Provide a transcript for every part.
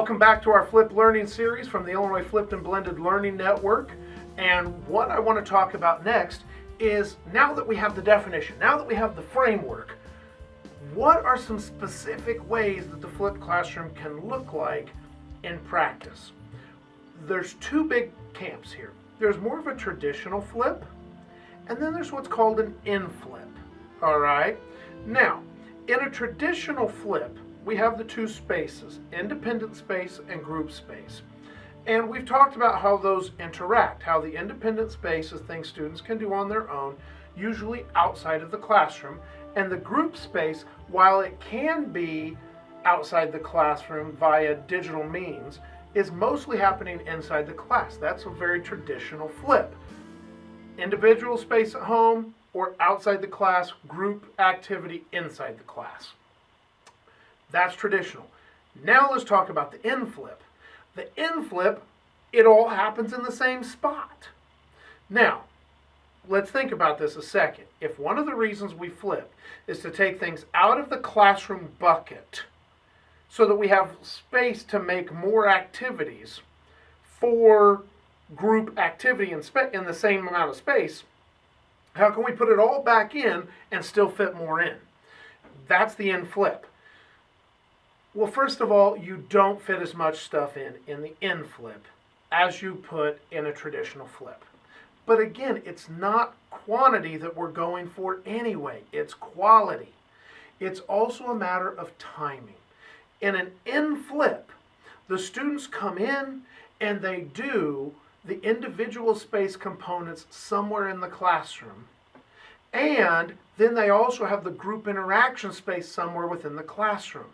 Welcome back to our Flipped Learning series from the Illinois Flipped and Blended Learning Network. And what I want to talk about next is, now that we have the definition, now that we have the framework, what are some specific ways that the flipped classroom can look like in practice? There's two big camps here. There's more of a traditional flip, and then there's what's called an in-flip. All right? Now, in a traditional flip, we have the two spaces, independent space and group space. And we've talked about how those interact, how the independent space is things students can do on their own, usually outside of the classroom, and the group space, while it can be outside the classroom via digital means, is mostly happening inside the class. That's a very traditional flip. Individual space at home or outside the class, group activity inside the class. That's traditional. Now let's talk about the in-flip. The in-flip, it all happens in the same spot. Now, let's think about this a second. If one of the reasons we flip is to take things out of the classroom bucket so that we have space to make more activities for group activity in the same amount of space, how can we put it all back in and still fit more in? That's the in-flip. Well, first of all, you don't fit as much stuff in the in-flip as you put in a traditional flip. But again, it's not quantity that we're going for anyway. It's quality. It's also a matter of timing. In an in-flip, the students come in and they do the individual space components somewhere in the classroom. And then they also have the group interaction space somewhere within the classroom.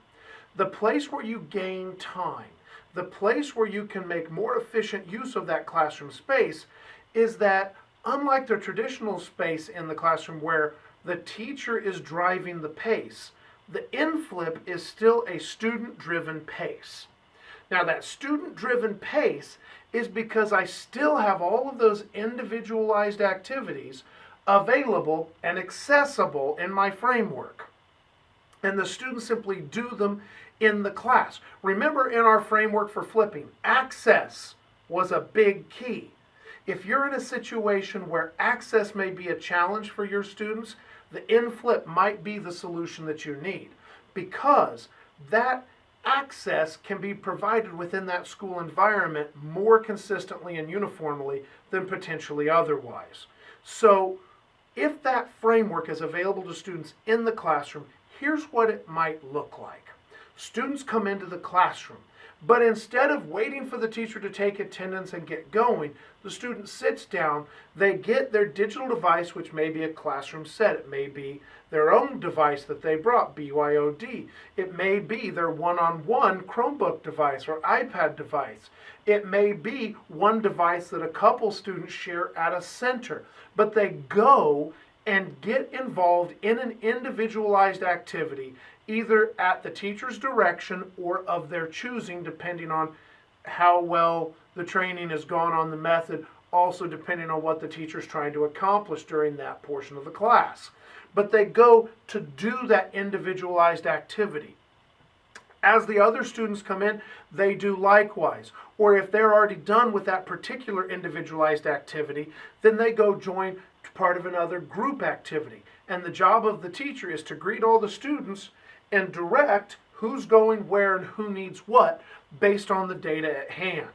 The place where you gain time, the place where you can make more efficient use of that classroom space is that, unlike the traditional space in the classroom where the teacher is driving the pace, the in-flip is still a student-driven pace. Now, that student-driven pace is because I still have all of those individualized activities available and accessible in my framework. And the students simply do them in the class. Remember, in our framework for flipping, access was a big key. If you're in a situation where access may be a challenge for your students, the in-flip might be the solution that you need, because that access can be provided within that school environment more consistently and uniformly than potentially otherwise. So if that framework is available to students in the classroom, here's what it might look like. Students come into the classroom, but instead of waiting for the teacher to take attendance and get going, the student sits down, they get their digital device, which may be a classroom set, it may be their own device that they brought, BYOD, it may be their one-on-one Chromebook device or iPad device, it may be one device that a couple students share at a center, but they go and get involved in an individualized activity, either at the teacher's direction or of their choosing, depending on how well the training has gone on the method, also depending on what the teacher's trying to accomplish during that portion of the class. But they go to do that individualized activity. As the other students come in, they do likewise. Or if they're already done with that particular individualized activity, then they go join part of another group activity. And the job of the teacher is to greet all the students and direct who's going where and who needs what based on the data at hand.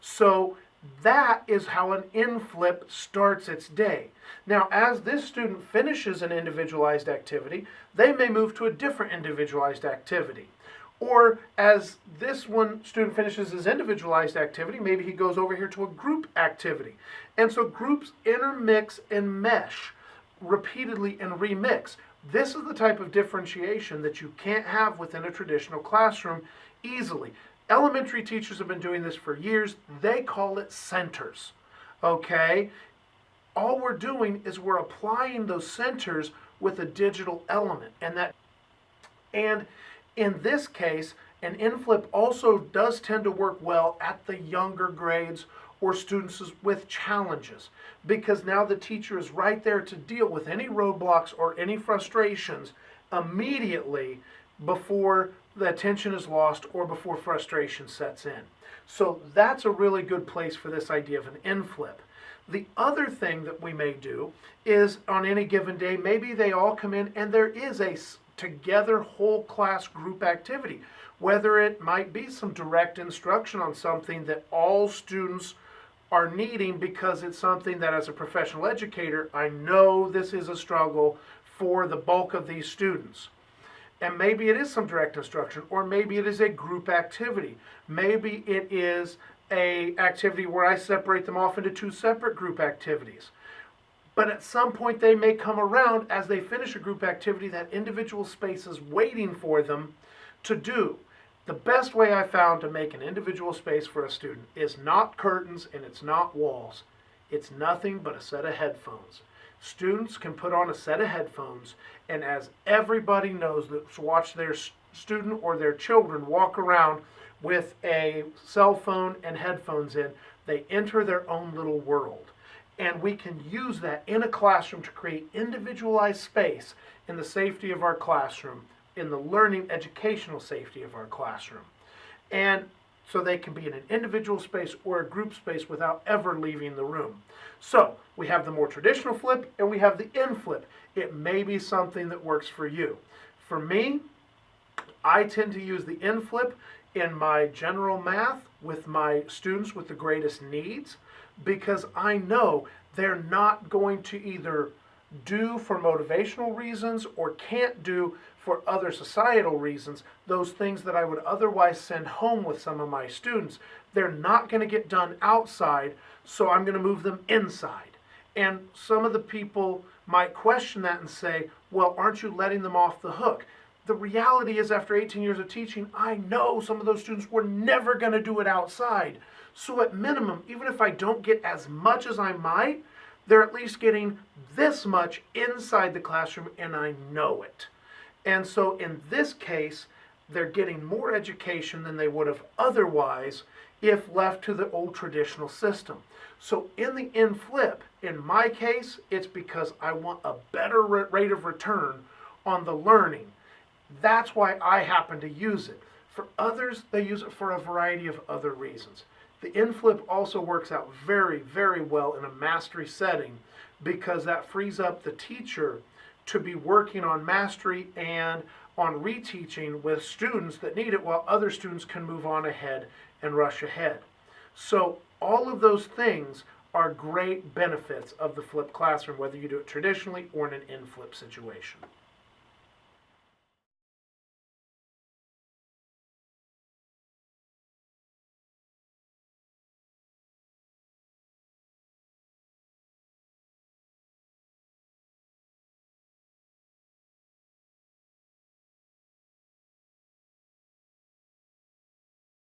So that is how an in-flip starts its day. Now, as this student finishes an individualized activity, they may move to a different individualized activity. Or as this one student finishes his individualized activity, maybe he goes over here to a group activity. And so groups intermix and mesh repeatedly and remix. This is the type of differentiation that you can't have within a traditional classroom easily. Elementary teachers have been doing this for years. They call it centers. Okay? All we're doing is we're applying those centers with a digital element. And in this case, an in-flip also does tend to work well at the younger grades or students with challenges, because now the teacher is right there to deal with any roadblocks or any frustrations immediately before the attention is lost or before frustration sets in. So that's a really good place for this idea of an in-flip. The other thing that we may do is on any given day, maybe they all come in and there is a together whole class group activity, whether it might be some direct instruction on something that all students are needing because it's something that as a professional educator, I know this is a struggle for the bulk of these students. And maybe it is some direct instruction, or maybe it is a group activity. Maybe it is a activity where I separate them off into two separate group activities. But at some point they may come around as they finish a group activity that individual space is waiting for them to do. The best way I found to make an individual space for a student is not curtains and it's not walls. It's nothing but a set of headphones. Students can put on a set of headphones, and as everybody knows that's watched their student or their children walk around with a cell phone and headphones in, they enter their own little world. And we can use that in a classroom to create individualized space in the safety of our classroom, in the learning educational safety of our classroom. And so they can be in an individual space or a group space without ever leaving the room. So we have the more traditional flip and we have the in-flip. It may be something that works for you. For me, I tend to use the in-flip in my general math with my students with the greatest needs, because I know they're not going to either do for motivational reasons or can't do for other societal reasons those things that I would otherwise send home with some of my students. They're not going to get done outside, so I'm going to move them inside. And some of the people might question that and say, well, aren't you letting them off the hook? The reality is, after 18 years of teaching, I know some of those students were never going to do it outside. So at minimum, even if I don't get as much as I might, they're at least getting this much inside the classroom, and I know it. And so in this case, they're getting more education than they would have otherwise if left to the old traditional system. So in the in-flip, in my case, it's because I want a better rate of return on the learning. That's why I happen to use it. For others, they use it for a variety of other reasons. The in-flip also works out very, very well in a mastery setting because that frees up the teacher to be working on mastery and on reteaching with students that need it, while other students can move on ahead and rush ahead. So all of those things are great benefits of the flipped classroom, whether you do it traditionally or in an in-flip situation.